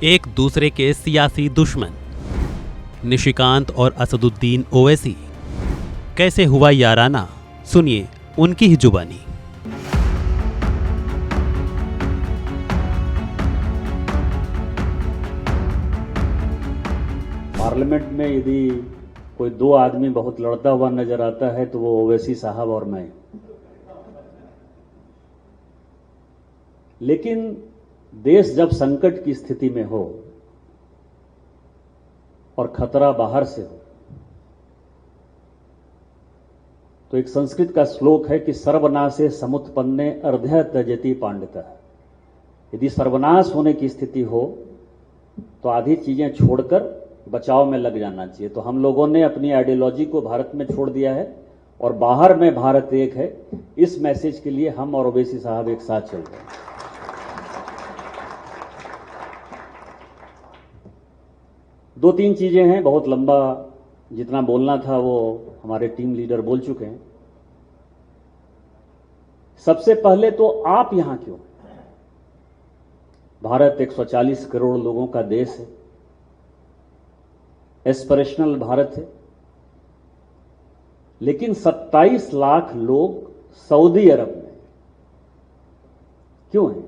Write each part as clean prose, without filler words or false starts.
एक दूसरे के सियासी दुश्मन निशिकांत और असदुद्दीन ओवैसी। कैसे हुआ याराना, सुनिए उनकी ही जुबानी। पार्लियामेंट में यदि कोई दो आदमी बहुत लड़ता हुआ नजर आता है तो वो ओवैसी साहब और मैं। लेकिन देश जब संकट की स्थिति में हो और खतरा बाहर से हो तो एक संस्कृत का श्लोक है कि सर्वनाशे समुत्पन्ने अर्धय त्यजति पांडितः। यदि सर्वनाश होने की स्थिति हो तो आधी चीजें छोड़कर बचाव में लग जाना चाहिए। तो हम लोगों ने अपनी आइडियोलॉजी को भारत में छोड़ दिया है और बाहर में भारत एक है। इस मैसेज के लिए हम और ओवैसी साहब एक साथ चल रहे हैं। दो तीन चीजें हैं, बहुत लंबा जितना बोलना था वो हमारे टीम लीडर बोल चुके हैं। सबसे पहले तो आप यहां क्यों? भारत 140 करोड़ लोगों का देश है, एस्पिरेशनल भारत है, लेकिन 27 लाख लोग सऊदी अरब में क्यों हैं?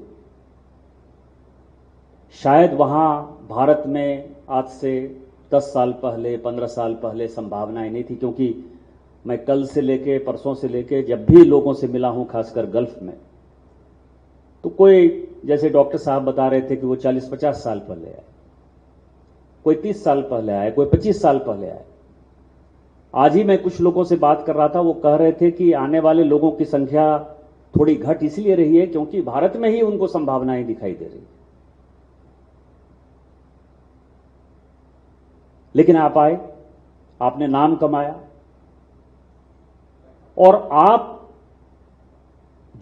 शायद वहां भारत में आज से 10 साल पहले 15 साल पहले संभावनाएं नहीं थी, क्योंकि मैं कल से लेके परसों से लेके जब भी लोगों से मिला हूं खासकर गल्फ में, तो कोई जैसे डॉक्टर साहब बता रहे थे कि वो 40-50 साल पहले आए, कोई 30 साल पहले आए, कोई 25 साल पहले आए। आज ही मैं कुछ लोगों से बात कर रहा था, वो कह रहे थे कि आने वाले लोगों की संख्या थोड़ी घट इसलिए रही है क्योंकि भारत में ही उनको संभावनाएं दिखाई दे रही। लेकिन आप आए, आपने नाम कमाया और आप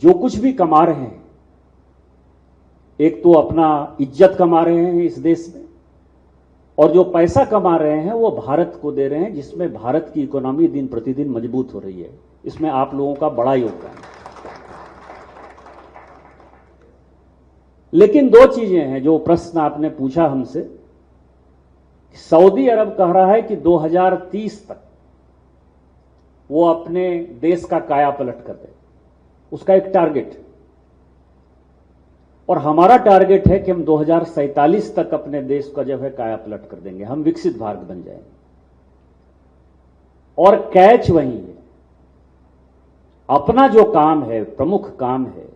जो कुछ भी कमा रहे हैं, एक तो अपना इज्जत कमा रहे हैं इस देश में, और जो पैसा कमा रहे हैं वो भारत को दे रहे हैं, जिसमें भारत की इकोनॉमी दिन प्रतिदिन मजबूत हो रही है। इसमें आप लोगों का बड़ा योगदान है। लेकिन दो चीजें हैं जो प्रश्न आपने पूछा हमसे। सऊदी अरब कह रहा है कि 2030 तक वो अपने देश का काया पलट कर दे, उसका एक टारगेट है। और हमारा टारगेट है कि हम 2047 तक अपने देश का जो है काया पलट कर देंगे, हम विकसित भारत बन जाएंगे। और कैच वही है, अपना जो काम है, प्रमुख काम है,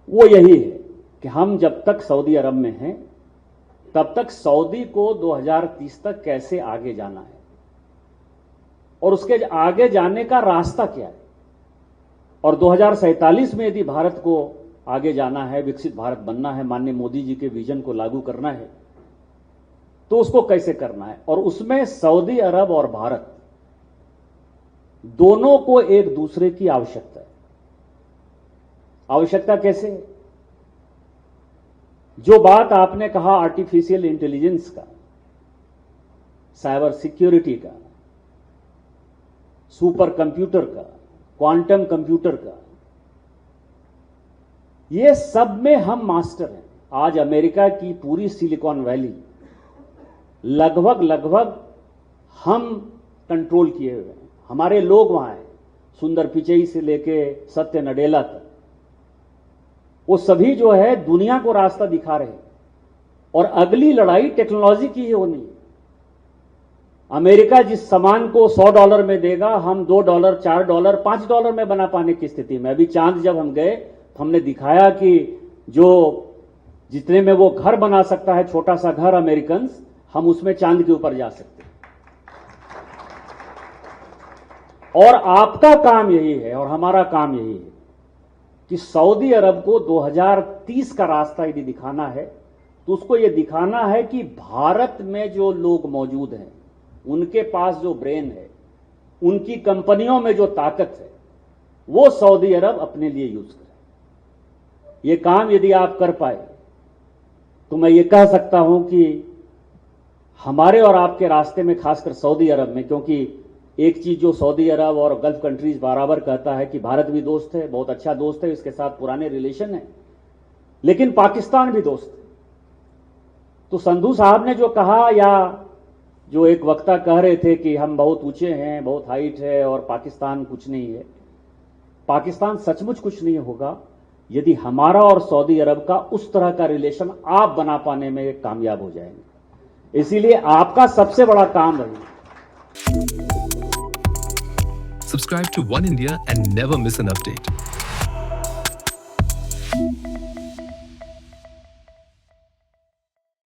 वो यही है कि हम जब तक सऊदी अरब में हैं तब तक सऊदी को 2030 तक कैसे आगे जाना है और उसके आगे जाने का रास्ता क्या है, और 2047 में यदि भारत को आगे जाना है, विकसित भारत बनना है, माननीय मोदी जी के विजन को लागू करना है, तो उसको कैसे करना है। और उसमें सऊदी अरब और भारत दोनों को एक दूसरे की आवश्यकता है। आवश्यकता कैसे? जो बात आपने कहा आर्टिफिशियल इंटेलिजेंस का, साइबर सिक्योरिटी का, सुपर कंप्यूटर का, क्वांटम कंप्यूटर का, ये सब में हम मास्टर हैं। आज अमेरिका की पूरी सिलिकॉन वैली लगभग हम कंट्रोल किए हुए हैं। हमारे लोग वहां हैं, सुंदर पिचई से लेके सत्य नडेला तक, वो सभी जो है दुनिया को रास्ता दिखा रहे हैं। और अगली लड़ाई टेक्नोलॉजी की ही होनी है। अमेरिका जिस सामान को $100 में देगा, हम $2, $4, $5 में बना पाने की स्थिति में। अभी चांद जब हम गए तो हमने दिखाया कि जो जितने में वो घर बना सकता है, छोटा सा घर अमेरिकन, हम उसमें चांद के ऊपर जा सकते हैं। और आपका काम यही है और हमारा काम यही है कि सऊदी अरब को 2030 का रास्ता यदि दिखाना है तो उसको यह दिखाना है कि भारत में जो लोग मौजूद हैं, उनके पास जो ब्रेन है, उनकी कंपनियों में जो ताकत है, वो सऊदी अरब अपने लिए यूज करे। ये काम यदि आप कर पाए तो मैं ये कह सकता हूं कि हमारे और आपके रास्ते में, खासकर सऊदी अरब में, क्योंकि एक चीज जो सऊदी अरब और गल्फ कंट्रीज बराबर कहता है कि भारत भी दोस्त है, बहुत अच्छा दोस्त है, इसके साथ पुराने रिलेशन है, लेकिन पाकिस्तान भी दोस्त है। तो संधू साहब ने जो कहा, या जो एक वक्ता कह रहे थे कि हम बहुत ऊंचे हैं, बहुत हाइट है और पाकिस्तान कुछ नहीं है, पाकिस्तान सचमुच कुछ नहीं होगा यदि हमारा और सऊदी अरब का उस तरह का रिलेशन आप बना पाने में कामयाब हो जाएंगे। इसीलिए आपका सबसे बड़ा काम है। Subscribe to One India and never miss an update.